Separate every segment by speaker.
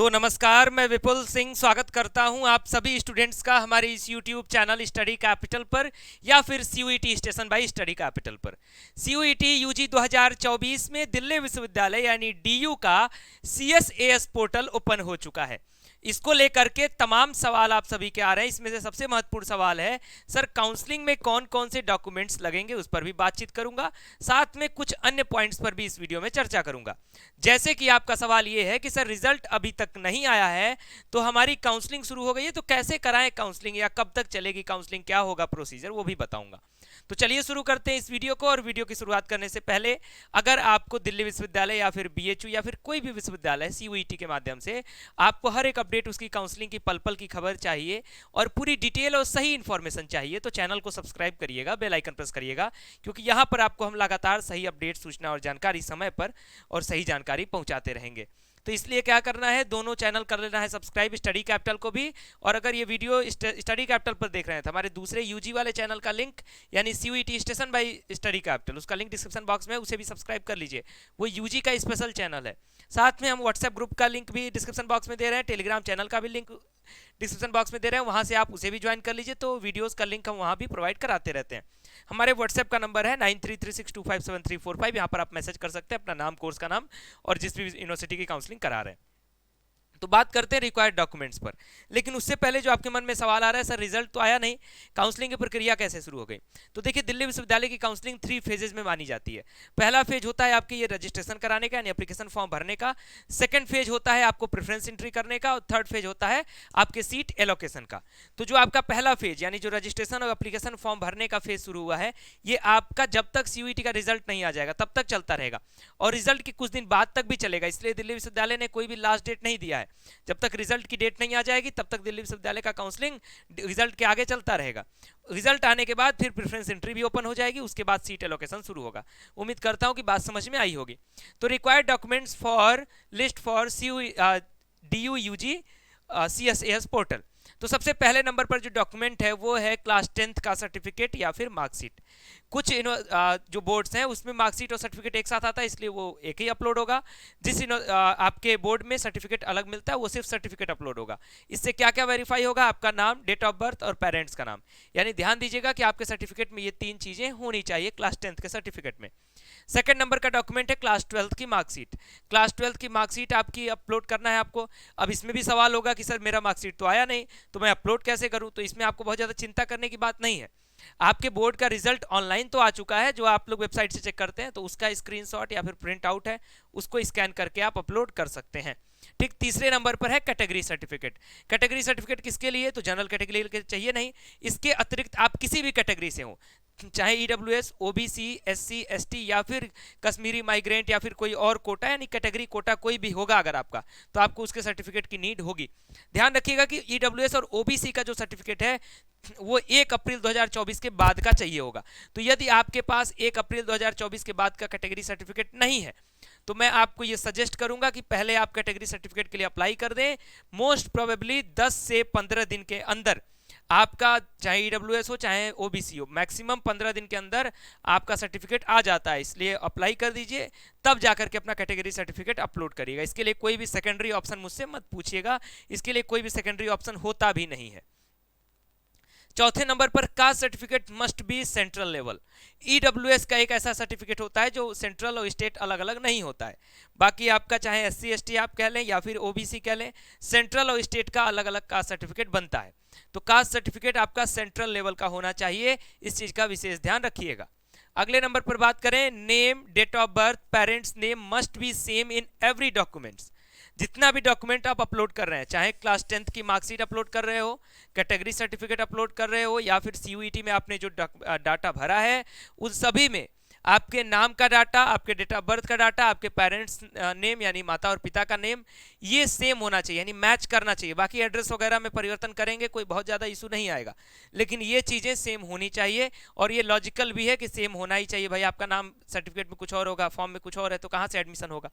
Speaker 1: तो नमस्कार, मैं विपुल सिंह स्वागत करता हूं आप सभी स्टूडेंट्स का हमारे इस यूट्यूब चैनल स्टडी कैपिटल पर या फिर CUET station bye study capital पर। सीयूईटी यूजी 2024 में दिल्ली विश्वविद्यालय यानी डीयू का सीएसएएस पोर्टल ओपन हो चुका है। इसको लेकर के तमाम सवाल आप सभी के आ रहे हैं। इसमें से सबसे महत्वपूर्ण सवाल है, सर काउंसलिंग में कौन कौन से डॉक्यूमेंट्स लगेंगे, उस पर भी बातचीत करूंगा। साथ में कुछ अन्य पॉइंट्स पर भी इस वीडियो में चर्चा करूंगा। जैसे कि आपका सवाल ये है कि सर रिजल्ट अभी तक नहीं आया है तो हमारी काउंसलिंग शुरू हो गई है, तो कैसे कराएं काउंसलिंग या कब तक चलेगी काउंसलिंग, क्या होगा प्रोसीजर, वो भी बताऊंगा। तो चलिए शुरू करते हैं इस वीडियो को। और वीडियो की शुरुआत करने से पहले अगर आपको दिल्ली विश्वविद्यालय या फिर बीएचयू या फिर कोई भी विश्वविद्यालय सीयूईटी के माध्यम से आपको हर एक अपडेट, उसकी काउंसलिंग की पल पल की खबर चाहिए और पूरी डिटेल और सही इंफॉर्मेशन चाहिए, तो चैनल को सब्सक्राइब करिएगा, बेल आइकन प्रेस करिएगा, क्योंकि यहां पर आपको हम लगातार सही अपडेट, सूचना और जानकारी समय पर और सही जानकारी पहुंचाते रहेंगे। तो इसलिए क्या करना है, दोनों चैनल कर लेना है सब्सक्राइब, स्टडी कैपिटल को भी। और अगर ये वीडियो स्टडी कैपिटल पर देख रहे हैं तो हमारे दूसरे यूजी वाले चैनल का लिंक यानी CUET station bye study capital, उसका लिंक डिस्क्रिप्शन बॉक्स में है, उसे भी सब्सक्राइब कर लीजिए। वो यूजी का स्पेशल चैनल है। साथ में हम व्हाट्सएप ग्रुप का लिंक भी डिस्क्रिप्शन बॉक्स में दे रहे हैं, टेलीग्राम चैनल का भी लिंक डिस्क्रिप्शन बॉक्स में दे रहे हैं, वहां से आप उसे भी ज्वाइन कर लीजिए। तो वीडियोस का लिंक हम वहां भी प्रोवाइड कराते रहते हैं। हमारे व्हाट्सएप का नंबर है 9336257345, यहाँ पर आप मैसेज कर सकते हैं अपना नाम, कोर्स का नाम और जिस भी यूनिवर्सिटी की काउंसलिंग करा रहे हैं। तो बात करते हैं रिक्वायर्ड डॉक्यूमेंट्स पर। लेकिन उससे पहले जो आपके मन में सवाल आ रहा है, सर रिजल्ट तो आया नहीं, काउंसलिंग की प्रक्रिया कैसे शुरू हो गई। तो देखिए, दिल्ली विश्वविद्यालय की काउंसलिंग 3 फेजेज में मानी जाती है। पहला फेज होता है आपके ये रजिस्ट्रेशन कराने का यानी एप्लीकेशन फॉर्म भरने का। सेकंड फेज होता है आपको प्रेफरेंस एंट्री करने का और थर्ड फेज होता है आपके सीट एलोकेशन का। तो जो आपका पहला फेज यानी जो रजिस्ट्रेशन और एप्लीकेशन फॉर्म भरने का फेज शुरू हुआ है, ये आपका जब तक सीयूईटी का रिजल्ट नहीं आ जाएगा तब तक चलता रहेगा और रिजल्ट के कुछ दिन बाद तक भी चलेगा। इसलिए दिल्ली विश्वविद्यालय ने कोई भी लास्ट डेट नहीं दिया है। जब तक रिजल्ट की डेट नहीं आ जाएगी तब तक दिल्ली विश्वविद्यालय का काउंसलिंग रिजल्ट के आगे चलता रहेगा। रिजल्ट आने के बाद फिर प्रेफरेंस एंट्री भी ओपन हो जाएगी, उसके बाद सीट एलोकेशन शुरू होगा। उम्मीद करता हूं कि बात समझ में आई होगी। तो required documents for list for DU UG CSAS portal. तो सबसे पहले नंबर पर जो डॉक्यूमेंट है वो है क्लास 10th का सर्टिफिकेट या फिर मार्कशीट। कुछ जो बोर्ड्स हैं उसमें मार्कशीट और सर्टिफिकेट एक साथ आता है, इसलिए वो एक ही अपलोड होगा। जिस आपके बोर्ड में सर्टिफिकेट अलग मिलता है वो सिर्फ सर्टिफिकेट अपलोड होगा। इससे क्या क्या वेरीफाई होगा, आपका नाम, डेट ऑफ बर्थ और पेरेंट्स का नाम। यानी ध्यान दीजिएगा कि आपके सर्टिफिकेट में ये 3 चीजें होनी चाहिए क्लास 10th के सर्टिफिकेट में। सेकंड नंबर का डॉक्यूमेंट है क्लास 12th की मार्कशीट। क्लास 12th की मार्कशीट आपकी अपलोड करना है आपको। अब इसमें भी सवाल होगा कि सर मेरा मार्कशीट तो आया नहीं, तो मैं अपलोड कैसे करूं। तो इसमें आपको बहुत ज़्यादा चिंता करने की बात नहीं है। आपके बोर्ड का रिजल्ट ऑनलाइन तो आ चुका है, जो आप लोग वेबसाइट से चेक करते हैं, तो उसका स्क्रीनशॉट या फिर प्रिंट आउट है, उसको स्कैन करके आप अपलोड कर सकते हैं। ठीक, तीसरे नंबर पर है कैटेगरी सर्टिफिकेट। कैटेगरी सर्टिफिकेट किसके लिए, तो जनरल कैटेगरी के चाहिए नहीं, इसके अतिरिक्त आप किसी भी कैटेगरी से हो, चाहे ईडब्ल्यूएस, ओबीसी, एससी, एसटी या फिर कश्मीरी माइग्रेंट या फिर कोई और कोटा, यानी कैटेगरी कोटा कोई भी होगा अगर आपका, तो आपको उसके सर्टिफिकेट की नीड होगी। ध्यान रखिएगा कि ईडब्ल्यूएस और ओबीसी का जो सर्टिफिकेट है वो 1 अप्रैल 2024 के बाद का चाहिए होगा। तो यदि आपके पास 1 अप्रैल 2024 के बाद का कैटेगरी सर्टिफिकेट नहीं है तो मैं आपको ये सजेस्ट करूंगा कि पहले आप कैटेगरी सर्टिफिकेट के लिए अप्लाई कर दें। मोस्ट प्रोबेबली 10 से 15 दिन के अंदर आपका, चाहे ईडब्ल्यूएस हो चाहे ओबीसी हो, मैक्सिमम 15 दिन के अंदर आपका सर्टिफिकेट आ जाता है। इसलिए अप्लाई कर दीजिए, तब जाकर के अपना कैटेगरी सर्टिफिकेट अपलोड करिएगा। इसके लिए कोई भी सेकेंडरी ऑप्शन मुझसे मत पूछिएगा, इसके लिए कोई भी सेकेंडरी ऑप्शन होता भी नहीं है। चौथे नंबर पर caste certificate must be central level. EWS का एक ऐसा सर्टिफिकेट होता है जो सेंट्रल और स्टेट अलग अलग नहीं होता है। बाकी आपका चाहे एससी एसटी आप कह लें या फिर ओबीसी कह लें, सेंट्रल और स्टेट का अलग अलग कास्ट सर्टिफिकेट बनता है। तो कास्ट सर्टिफिकेट आपका सेंट्रल लेवल का होना चाहिए, इस चीज का विशेष ध्यान रखिएगा। अगले नंबर पर बात करें, name, date of birth, parents name must be same in every documents. जितना भी डॉक्यूमेंट आप अपलोड कर रहे हैं, चाहे क्लास 10th की मार्कशीट अपलोड कर रहे हो, कैटेगरी सर्टिफिकेट अपलोड कर रहे हो या फिर सीयूईटी में आपने जो डाटा भरा है, उन सभी में आपके नाम का डाटा, आपके डेट ऑफ बर्थ का डाटा, आपके पेरेंट्स नेम यानी माता और पिता का नेम, ये सेम होना चाहिए, यानी मैच करना चाहिए। बाकी एड्रेस वगैरह में परिवर्तन करेंगे, कोई बहुत ज़्यादा इशू नहीं आएगा, लेकिन ये चीज़ें सेम होनी चाहिए। और ये लॉजिकल भी है कि सेम होना ही चाहिए। भाई आपका नाम सर्टिफिकेट में कुछ और होगा, फॉर्म में कुछ और है, तो कहाँ से एडमिशन होगा।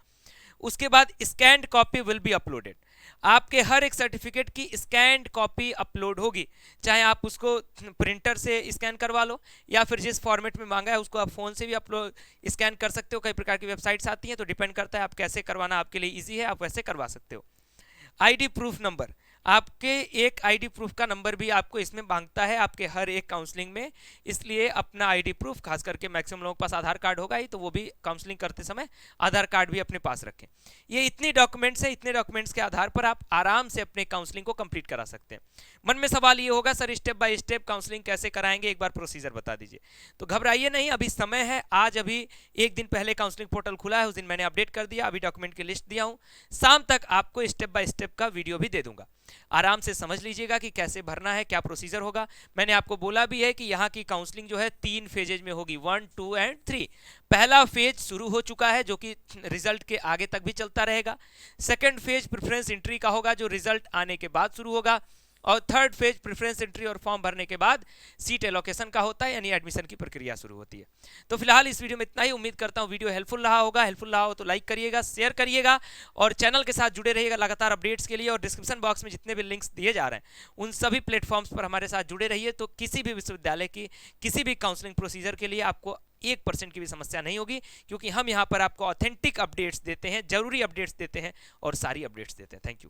Speaker 1: उसके बाद scanned copy will be uploaded. आपके हर एक सर्टिफिकेट की स्कैन्ड कॉपी अपलोड होगी, चाहे आप उसको प्रिंटर से स्कैन करवा लो या फिर जिस फॉर्मेट में मांगा है उसको आप फोन से भी अपलोड स्कैन कर सकते हो। कई प्रकार की वेबसाइट्स आती हैं, तो डिपेंड करता है आप कैसे करवाना आपके लिए ईजी है, आप वैसे करवा सकते हो। आईडी प्रूफ नंबर, आपके एक आईडी प्रूफ का नंबर भी आपको इसमें मांगता है आपके हर एक काउंसलिंग में, इसलिए अपना आईडी प्रूफ, खास करके मैक्सिमम लोगों के पास आधार कार्ड होगा ही, तो वो भी काउंसलिंग करते समय आधार कार्ड भी अपने पास रखें। ये इतनी डॉक्यूमेंट्स है, इतने डॉक्यूमेंट्स के आधार पर आप आराम से अपने काउंसलिंग को कंप्लीट करा सकते हैं। मन में सवाल ये होगा sir step by step counselling कैसे कराएंगे, एक बार प्रोसीजर बता दीजिए। तो घबराइए नहीं, अभी समय है। आज अभी एक दिन पहले काउंसलिंग पोर्टल खुला है, उस दिन मैंने अपडेट कर दिया, अभी डॉक्यूमेंट की लिस्ट दिया हूं, शाम तक आपको स्टेप बाय स्टेप का वीडियो भी दे दूंगा। आराम से समझ लीजिएगा कि कैसे भरना है, क्या प्रोसीजर होगा। मैंने आपको बोला भी है कि यहाँ की काउंसलिंग जो है 3 फेजेज में होगी, 1, 2 एंड 3। पहला फेज शुरू हो चुका है जो कि रिजल्ट के आगे तक भी चलता रहेगा। सेकंड फेज प्रेफरेंस एंट्री का होगा जो रिजल्ट आने के बाद शुरू होगा, और थर्ड फेज प्रेफरेंस एंट्री और फॉर्म भरने के बाद सीट एलोकेशन का होता है, यानी एडमिशन की प्रक्रिया शुरू होती है। तो फिलहाल इस वीडियो में इतना ही। उम्मीद करता हूं वीडियो हेल्पफुल रहा होगा। हेल्पफुल रहा हो तो लाइक करिएगा, शेयर करिएगा और चैनल के साथ जुड़े रहिएगा लगातार अपडेट्स के लिए। और डिस्क्रिप्शन बॉक्स में जितने भी लिंक्स दिए जा रहे हैं उन सभी प्लेटफॉर्म्स पर हमारे साथ जुड़े रहिए, तो किसी भी विश्वविद्यालय की किसी भी काउंसलिंग प्रोसीजर के लिए आपको 1% की भी समस्या नहीं होगी, क्योंकि हम यहाँ पर आपको ऑथेंटिक अपडेट्स देते हैं, जरूरी अपडेट्स देते हैं और सारी अपडेट्स देते हैं। Thank you.